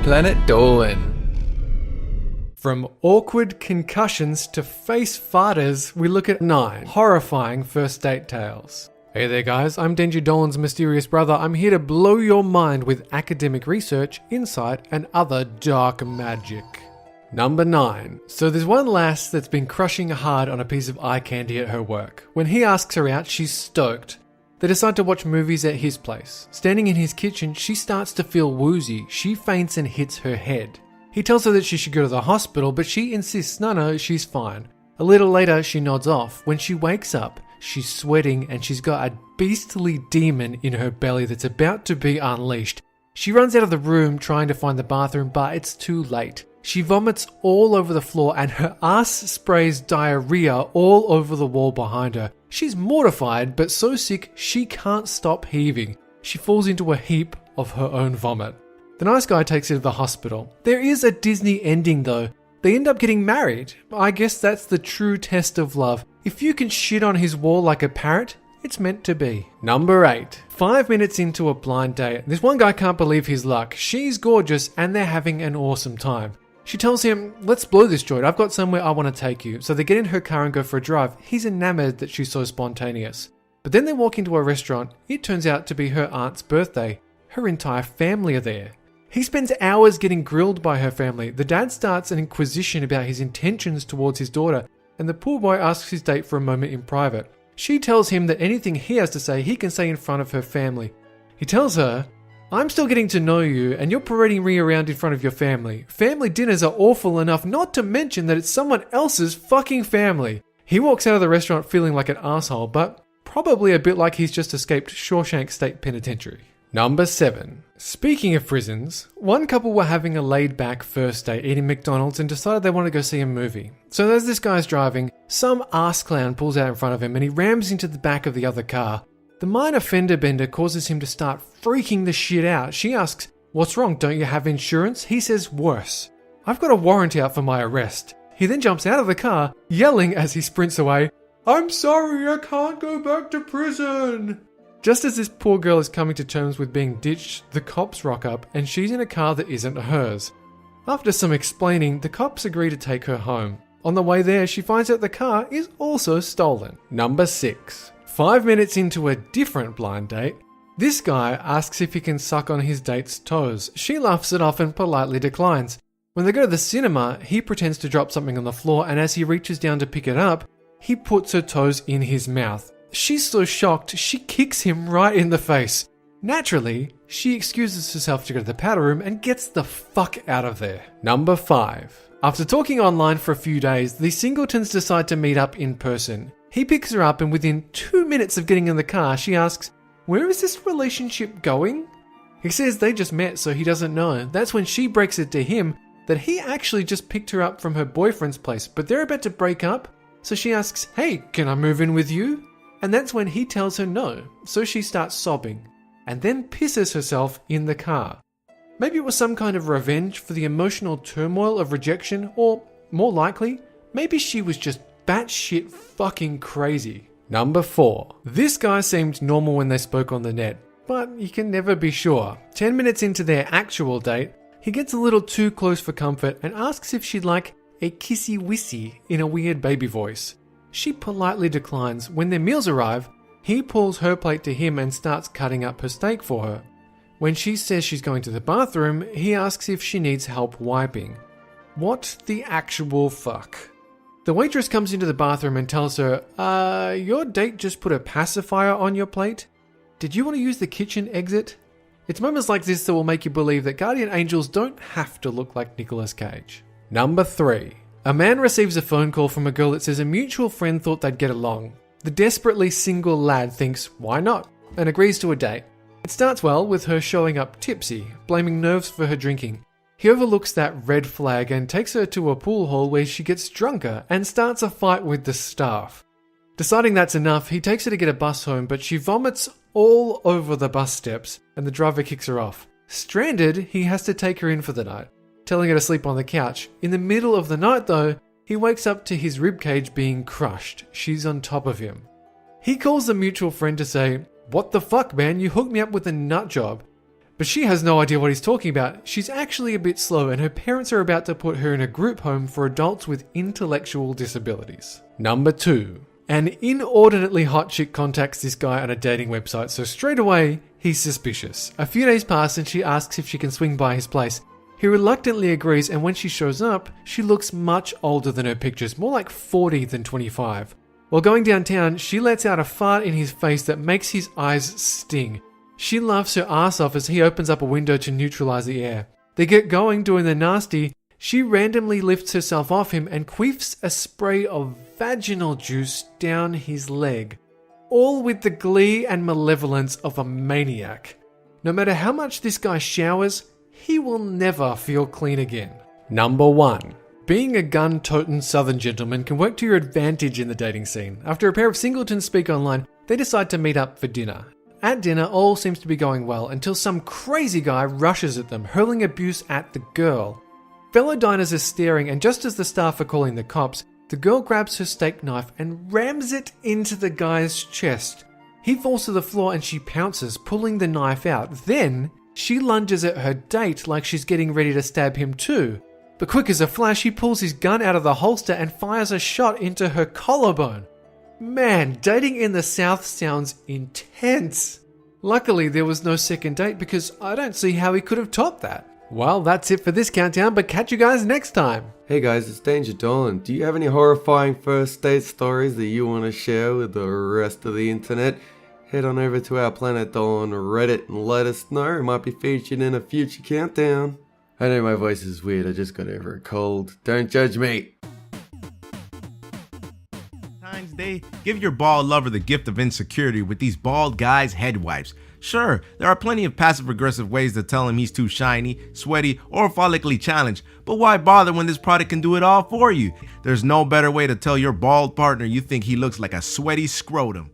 Planet Dolan. From awkward concussions to face farters, we look at 9 horrifying first date tales. Hey there guys, I'm Danger Dolans Mysterious brother. I'm here to blow your mind with academic research, insight, and other dark magic. Number 9. So there's one lass that's been crushing hard on a piece of eye candy at her work. When he asks her out, she's stoked. They decide to watch movies at his place. Standing in his kitchen, she starts to feel woozy. She faints and hits her head. He tells her that she should go to the hospital, but she insists no, she's fine. A little later, she nods off. When she wakes up, she's sweating and she's got a beastly demon in her belly that's about to be unleashed. She runs out of the room trying to find the bathroom, but it's too late. She vomits all over the floor and her ass sprays diarrhea all over the wall behind her. She's mortified, but so sick she can't stop heaving. She falls into a heap of her own vomit. The nice guy takes her to the hospital. There is a Disney ending though. They end up getting married. I guess that's the true test of love. If you can shit on his wall like a parrot, it's meant to be. Number 8. 5 minutes into a blind date. This one guy can't believe his luck. She's gorgeous and they're having an awesome time. She tells him, let's blow this joint. I've got somewhere I want to take you. So they get in her car and go for a drive. He's enamored that she's so spontaneous. But then they walk into a restaurant. It turns out to be her aunt's birthday. Her entire family are there. He spends hours getting grilled by her family. The dad starts an inquisition about his intentions towards his daughter, and the poor boy asks his date for a moment in private. She tells him that anything he has to say, he can say in front of her family. He tells her, I'm still getting to know you, and you're parading me around in front of your family. Family dinners are awful enough, not to mention that it's someone else's fucking family. He walks out of the restaurant feeling like an asshole, but probably a bit like he's just escaped Shawshank State Penitentiary. Number 7. Speaking of prisons, one couple were having a laid-back first date eating McDonald's and decided they want to go see a movie. So as this guy's driving, some ass clown pulls out in front of him and he rams into the back of the other car. The minor fender bender causes him to start freaking the shit out. She asks, what's wrong? Don't you have insurance? He says, worse. I've got a warrant out for my arrest. He then jumps out of the car, yelling as he sprints away, I'm sorry, I can't go back to prison. Just as this poor girl is coming to terms with being ditched, the cops rock up and she's in a car that isn't hers. After some explaining, the cops agree to take her home. On the way there, she finds out the car is also stolen. Number 6. 5 minutes into a different blind date, this guy asks if he can suck on his date's toes. She laughs it off and politely declines. When they go to the cinema, he pretends to drop something on the floor and as he reaches down to pick it up, he puts her toes in his mouth. She's so shocked, she kicks him right in the face. Naturally, she excuses herself to go to the powder room and gets the fuck out of there. Number 5. After talking online for a few days, the Singletons decide to meet up in person. He picks her up and within 2 minutes of getting in the car, she asks, where is this relationship going? He says they just met so he doesn't know. That's when she breaks it to him that he actually just picked her up from her boyfriend's place, but they're about to break up. So she asks, hey, can I move in with you? And that's when he tells her no, so she starts sobbing, and then pisses herself in the car. Maybe it was some kind of revenge for the emotional turmoil of rejection, or more likely, maybe she was just batshit fucking crazy. Number 4. This guy seemed normal when they spoke on the net, but you can never be sure. 10 minutes into their actual date, he gets a little too close for comfort and asks if she'd like a kissy-wissy in a weird baby voice. She politely declines. When their meals arrive, he pulls her plate to him and starts cutting up her steak for her. When she says she's going to the bathroom, he asks if she needs help wiping. What the actual fuck? The waitress comes into the bathroom and tells her, your date just put a pacifier on your plate? Did you want to use the kitchen exit? It's moments like this that will make you believe that guardian angels don't have to look like Nicolas Cage. Number 3. A man receives a phone call from a girl that says a mutual friend thought they'd get along. The desperately single lad thinks, why not? And agrees to a date. It starts well with her showing up tipsy, blaming nerves for her drinking. He overlooks that red flag and takes her to a pool hall where she gets drunker and starts a fight with the staff. Deciding that's enough, he takes her to get a bus home, but she vomits all over the bus steps and the driver kicks her off. Stranded, he has to take her in for the night, telling her to sleep on the couch. In the middle of the night though, he wakes up to his ribcage being crushed. She's on top of him. He calls the mutual friend to say, what the fuck man, you hooked me up with a nut job. But she has no idea what he's talking about. She's actually a bit slow and her parents are about to put her in a group home for adults with intellectual disabilities. Number 2. An inordinately hot chick contacts this guy on a dating website, so straight away, he's suspicious. A few days pass and she asks if she can swing by his place. He reluctantly agrees, and when she shows up, she looks much older than her pictures, more like 40 than 25. While going downtown, she lets out a fart in his face that makes his eyes sting. She laughs her ass off as he opens up a window to neutralize the air. They get going doing the nasty. She randomly lifts herself off him and queefs a spray of vaginal juice down his leg, all with the glee and malevolence of a maniac. No matter how much this guy showers, he will never feel clean again. Number 1. Being a gun-toting southern gentleman can work to your advantage in the dating scene. After a pair of singletons speak online, they decide to meet up for dinner. At dinner, all seems to be going well until some crazy guy rushes at them, hurling abuse at the girl. Fellow diners are staring, and just as the staff are calling the cops, the girl grabs her steak knife and rams it into the guy's chest. He falls to the floor and she pounces, pulling the knife out. Then, she lunges at her date like she's getting ready to stab him too. But quick as a flash, he pulls his gun out of the holster and fires a shot into her collarbone. Man, dating in the South sounds intense. Luckily, there was no second date because I don't see how he could have topped that. Well, that's it for this countdown, but catch you guys next time. Hey guys, it's Danger Dolan. Do you have any horrifying first date stories that you want to share with the rest of the internet? Head on over to our Planet Dolan Reddit and let us know. It might be featured in a future countdown. I know my voice is weird, I just got over a cold. Don't judge me. Valentine's Day, give your bald lover the gift of insecurity with these bald guys head wipes. Sure, there are plenty of passive-aggressive ways to tell him he's too shiny, sweaty, or follically challenged, but why bother when this product can do it all for you? There's no better way to tell your bald partner you think he looks like a sweaty scrotum.